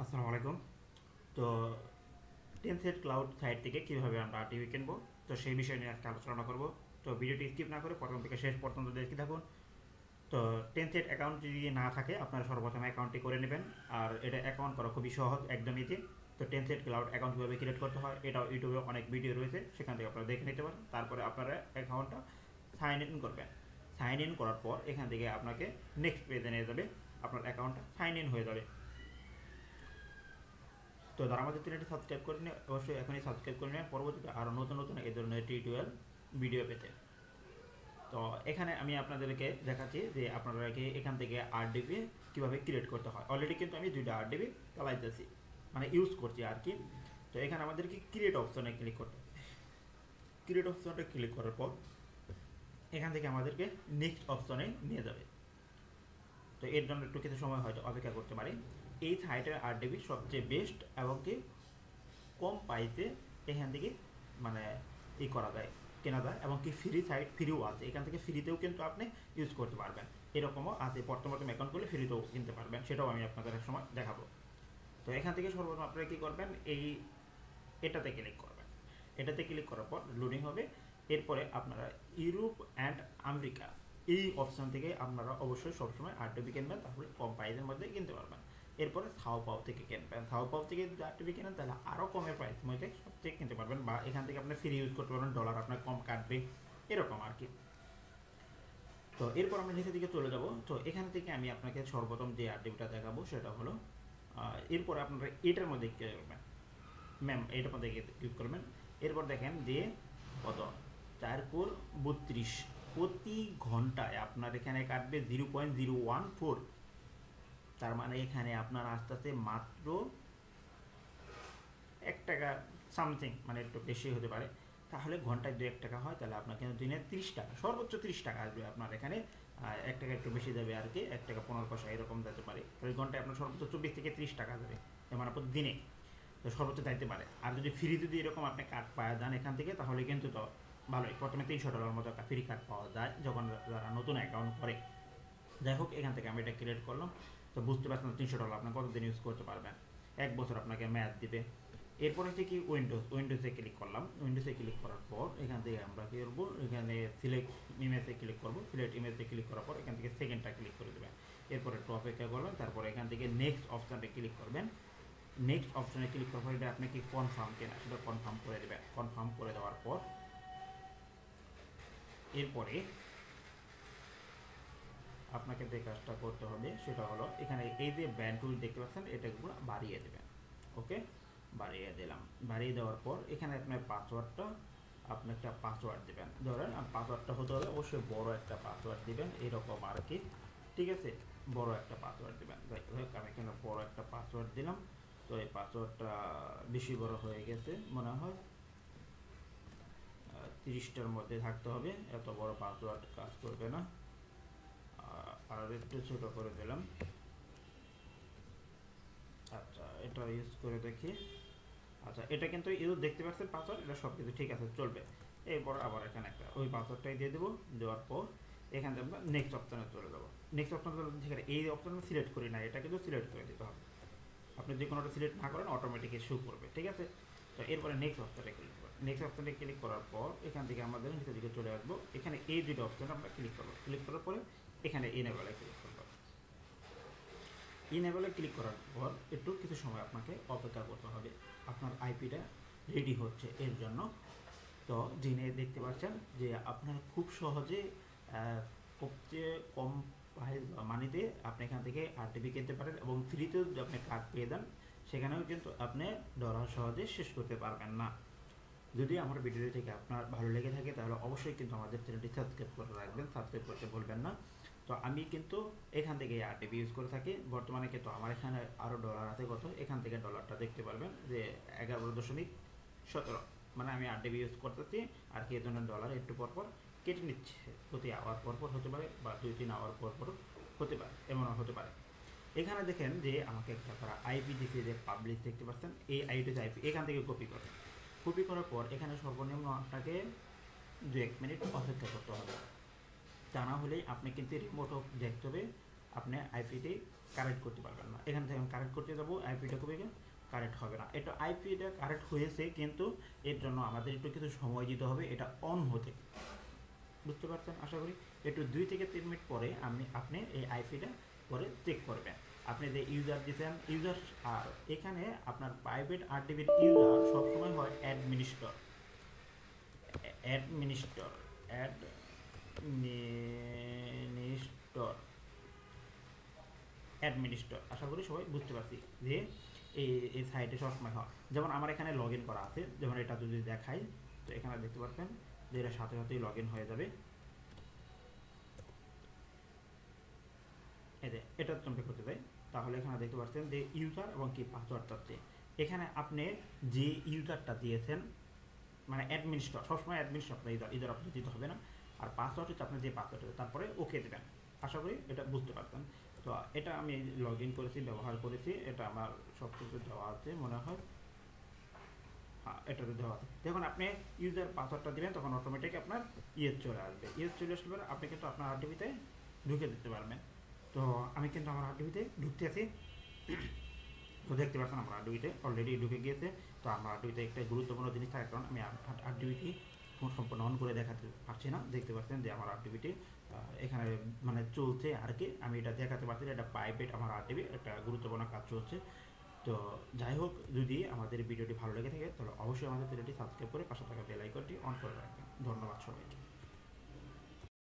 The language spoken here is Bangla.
আসসালামু আলাইকুম। তো টেনসেট ক্লাউড সাইট থেকে কীভাবে আমরা টিভি কিনবো, তো সেই বিষয় নিয়ে আজকে আলোচনা করব। তো ভিডিওটি স্কিপ না করে প্রথম থেকে শেষ পর্যন্ত দেখতে থাকুন। তো টেনসেট অ্যাকাউন্ট যদি না থাকে আপনারা সর্বপ্রথম অ্যাকাউন্টটি করে নেবেন। আর এটা অ্যাকাউন্ট করা খুবই সহজ, একদম ইজি। তো টেনসেট ক্লাউড অ্যাকাউন্ট কীভাবে ক্রিয়েট করতে হয় এটাও ইউটিউবে অনেক ভিডিও রয়েছে, সেখান থেকে আপনারা দেখে নিতে পারেন। তারপরে আপনারা অ্যাকাউন্টটা সাইন ইন করবেন। সাইন ইন করার পর এখান থেকে আপনাকে নেক্সট পেজে নিয়ে যাবে, আপনার অ্যাকাউন্টটা সাইন ইন হয়ে যাবে। তো যারা আমাদের চ্যানেলটি সাবস্ক্রাইব করে নিন, অবশ্যই এখনই সাবস্ক্রাইব করে নিন পরবর্তীতে আরও নতুন নতুন এই ধরনের টিউটোরিয়াল ভিডিও পেতে। তো এখানে আমি আপনাদেরকে দেখাচ্ছি যে আপনারা কি এখান থেকে আরডিবি কীভাবে ক্রিয়েট করতে হয়। অলরেডি কিন্তু আমি 2টা আরডিবি চালাইতেছি, মানে ইউজ করছি আর কি। তো এখানে আমাদেরকে ক্রিয়েট অপশনে ক্লিক করতে হবে। ক্রিয়েট অপশনটা ক্লিক করার পর এখান থেকে আমাদেরকে নেক্সট অপশনে নিয়ে যাবে। তো এর জন্য একটু কিছু সময় হয়তো অপেক্ষা করতে পারি। এই সাইটের আরডিবি সবচেয়ে বেস্ট এবং কি কম প্রাইসে এখান থেকে মানে করা যায়, কেনা যায়, এবং কি ফ্রি সাইট ফ্রিও আছে। এখান থেকে ফ্রিতেও কিন্তু আপনি ইউজ করতে পারবেন, এরকমও আছে। প্রথম অ্যাকাউন্ট করলে ফ্রিতেও কিনতে পারবেন, সেটাও আমি আপনাদের এক সময় দেখাবো। তো এখান থেকে সর্বপ্রথম আপনারা কী করবেন, এটাতে ক্লিক করবেন। এটাতে ক্লিক করার পর লোডিং হবে। এরপরে আপনারা ইউরোপ অ্যান্ড আমেরিকা এই অপশান থেকে আপনারা অবশ্যই সবসময় আরটিবি কিনবেন, তাহলে কম প্রাইসের মধ্যে কিনতে পারবেন। এরপরে সাও পাও থেকে কিনবেন। সাও পাও থেকে যদি আরটিবি কেনেন তাহলে আরও কমের প্রাইস মধ্যে সব থেকে কিনতে পারবেন, বা এখান থেকে আপনি ফ্রি ইউজ করতে পারবেন, ডলার আপনার কম কাটবে, এরকম আর কি। তো এরপর আমরা নিচের দিকে চলে যাব। তো এখান থেকে আমি আপনাকে সর্বপ্রথম যে আরটিবিটা দেখাবো সেটা হলো, এরপর আপনারা এটার মধ্যে ক্লিক করবেন। এটার মধ্যে ক্লিক করবেন। এরপর দেখেন যে কত 4×32 প্রতি ঘন্টায় আপনার এখানে কাটবে 0.014। তার মানে এখানে আপনার আস্তে আস্তে মাত্র 1 টাকা সামথিং, মানে একটু বেশি হতে পারে। তাহলে ঘন্টায় 2-1 টাকা হয়, তাহলে আপনার কিন্তু দিনে 30 টাকা, সর্বোচ্চ 30 টাকা আসবে আপনার এখানে। 1 টাকা একটু বেশি যাবে আর কি, 1 টাকা 15 পয়সা এরকম যেতে পারে। তাহলে ঘন্টায় আপনার সর্বোচ্চ 24 থেকে 30 টাকা যাবে, মানে আপনার দিনে তো সর্বোচ্চ চাইতে পারে। আর যদি ফ্রি যদি এরকম আপনি কার্ড পাওয়া যান এখান থেকে, তাহলে কিন্তু তো ভালোই। প্রথমে $300 মতো একটা ফ্রি কার্ড পাওয়া যায় যখন যারা নতুন অ্যাকাউন্ট করে। যাই হোক, এখান থেকে আমি এটা ক্রিয়েট করলাম। তো বুঝতে পারছেন $300 আপনি কতদিন ইউজ করতে পারবেন, 1 বছর আপনাকে মেয়াদ দিবে। এরপর হচ্ছে কি উইন্ডোজে ক্লিক করলাম। উইন্ডোজে ক্লিক করার পর এখান থেকে আমরা কী করবো, এখানে সিলেক্ট ইমেজে ক্লিক করবো। সিলেক্ট ইমেজে ক্লিক করার পর এখান থেকে সেকেন্ডটা ক্লিক করে দেবেন। এরপর একটু অপেক্ষা করবেন, তারপরে এখান থেকে নেক্সট অপশানটা ক্লিক করবেন। নেক্সট অপশানে ক্লিক করার পর এটা আপনি কি কনফার্ম কিনা সেটা কনফার্ম করে দেবেন। কনফার্ম করে দেওয়ার পর এরপরে আপনাকে যে কাজটা করতে হবে সেটা হলো, এখানে এই যে ব্যান্ড টুল দেখতে পাচ্ছেন এটাগুলো বাড়িয়ে দেবেন। ওকে, বাড়িয়ে দিলাম। বাড়িয়ে দেওয়ার পর এখানে আপনার পাসওয়ার্ডটা, আপনি একটা পাসওয়ার্ড দেবেন। ধরেন পাসওয়ার্ডটা হতে হবে অবশ্যই বড় একটা পাসওয়ার্ড দেবেন, এরকম আর কি। ঠিক আছে, বড় একটা পাসওয়ার্ড দেবেন। যাই হোক, আমি এখানে বড় একটা পাসওয়ার্ড দিলাম। তো এই পাসওয়ার্ডটা বেশি বড় হয়ে গেছে মনে হয়, 30টার মধ্যে থাকতে হবে। এত বড় পাসওয়ার্ড কাজ করবে না, আর একটু ছোটো করে দিলাম। আচ্ছা, এটা ইউজ করে দেখি। আচ্ছা, এটা কিন্তু ইউজ দেখতে পাচ্ছেন পাসওয়ার্ড, এটা সব কিছু ঠিক আছে, চলবে। এরপর আবার এখানে একটা ওই পাসওয়ার্ডটাই দিয়ে দেবো। দেওয়ার পর এখান থেকে আমরা নেক্সট অপশানে চলে যাবো। নেক্সট অপশানে যেখানে এই অপশানে সিলেক্ট করি না, এটা কিন্তু সিলেক্ট করে দিতে হবে। আপনি যে কোনোটা সিলেক্ট না করেন অটোমেটিকই শো করবে, ঠিক আছে। তো এরপরে নেক্সট অপশানে ক্লিক করবো। নেক্সট অপশানে ক্লিক করার পর এখান থেকে আমাদের নিচের দিকে চলে আসবো। এখানে এই দুটো অপশানে আমরা ক্লিক করবো। ক্লিক করার পরে এখানে এনেবলে ক্লিক করবো। ইনেবলে ক্লিক করার পর একটু কিছু সময় আপনাকে অপেক্ষা করতে হবে, আপনার আইপিটা রেডি হচ্ছে এর জন্য। তো জেনে দেখতে পাচ্ছেন যে আপনার খুব সহজে সবচেয়ে কম মানিতে আপনি এখান থেকে আরটিপি কিনতে পারেন, এবং ফ্রিতেও যদি আপনি কার্ড পেয়ে দেন সেখানেও কিন্তু আপনি ডলার সহজে শেষ করতে পারবেন না। যদি আমার ভিডিওটি থেকে আপনার ভালো লেগে থাকে তাহলে অবশ্যই কিন্তু আমাদের চ্যানেলটি সাবস্ক্রাইব করে রাখবেন, সাবস্ক্রাইব করতে ভুলবেন না। তো আমি কিন্তু এখান থেকে আরটিপি ইউজ করে থাকি বর্তমানে, কিন্তু আমার এখানে আরও ডলার আছে কত, এখান থেকে ডলারটা দেখতে পারবেন যে 11.17, মানে আমি আরটিপি ইউজ করতেছি আর কি। এই ধরনের ডলার একটু পরপর কেটে নিচ্ছে, প্রতি আওয়ার পরপর হতে পারে বা 2-3 আওয়ার পরপর হতে পারে, এমনও হতে পারে। এখানে দেখেন যে আমাকে একটা তারা আইপি দিচ্ছে, যে পাবলিক দেখতে পাচ্ছেন, এই আইডিতে আইপি এখান থেকে কপি করে। কপি করার পর এখানে সর্বনিম্ন আপনাকে 2-1 মিনিট অপেক্ষা করতে হবে, তা না হলেই আপনি কিন্তু রিমোট দেখতে হবে আপনি আইপিতে কারেক্ট করতে পারবেন না। এখান থেকে আমি কারেক্ট করতে যাবো, আইপিটা খুবই কারেক্ট হবে না। এটা আইপিটা কারেক্ট হয়েছে, কিন্তু এর জন্য আমাদের একটু কিছু সময় দিতে হবে এটা অন হতে। বুঝতে পারছেন আশা করি। একটু 2 থেকে 3 মিনিট পরে আপনি এই আইপিটা পরে চেক করবেন। আপনি যে ইউজার দিয়েছেন ইউজার, আর এখানে আপনার প্রাইভেট আরডিবির ইউজার সবসময় হয় অ্যাডমিনিস্টর অ্যাডমিনিস্টর অ্যাডমিনিস্টর অ্যাডমিনিস্টর। আশা করি সবাই বুঝতে পারছি যে এই সাইটে সবসময় হয়। যেমন আমার এখানে লগ ইন করা আছে, যেমন এটা যদি দেখাই তো এখানে দেখতে পারবেন যে এর সাথে সাথেই লগ ইন হয়ে যাবে। এই যে এটা চম্পে করতে যাই, তাহলে এখানে দেখতে পাচ্ছেন যে ইউজার এবং কি পাসওয়ার্ড চাচ্ছে। এখানে আপনি যে ইউজারটা দিয়েছেন মানে অ্যাডমিনিস্টর, সবসময় অ্যাডমিনিস্টর আপনার ইউজার আপনি দিতে হবে না। আর পাসওয়ার্ড হচ্ছে আপনি যে পাসওয়ার্ড তারপরে ওকে দেবেন। আশা করি এটা বুঝতে পারছেন। তো এটা আমি লগ ইন করেছি, ব্যবহার করেছি, এটা আমার সব কিছু দেওয়া আছে মনে হয়। হ্যাঁ, এটাতে দেওয়া আছে। যখন আপনি ইউজার পাসওয়ার্ডটা দেবেন তখন অটোমেটিক আপনার চলে আসবে। চলে আসলে পরে আপনি কিন্তু আপনার আরটিভিতে ঢুকে দিতে পারবেন। তো আমি কিন্তু আমার আরটিভিতে ঢুকতে আছি। তো দেখতে পাচ্ছেন আমার আরটিভিতে অলরেডি ঢুকে গিয়েছে। তো আমার আরটিভিতে একটা গুরুত্বপূর্ণ জিনিস থাকার কারণ আমি আরটিভিটি সম্পূর্ণ অন করে দেখাতে পারছি না। দেখতে পাচ্ছেন যে আমার আরটিভিটি এখানে মানে চলছে আর কি, আমি এটা দেখাতে পারছি না। এটা প্রাইভেট আমার আরটিভি, একটা গুরুত্বপূর্ণ কাজ চলছে। তো যাই হোক, যদি আমাদের ভিডিওটি ভালো লেগে থাকে তাহলে অবশ্যই আমাদের চ্যানেলটি সাবস্ক্রাইব করে পাশে থাকা বেল আইকনটি অন করে রাখবেন। ধন্যবাদ সবাইকে।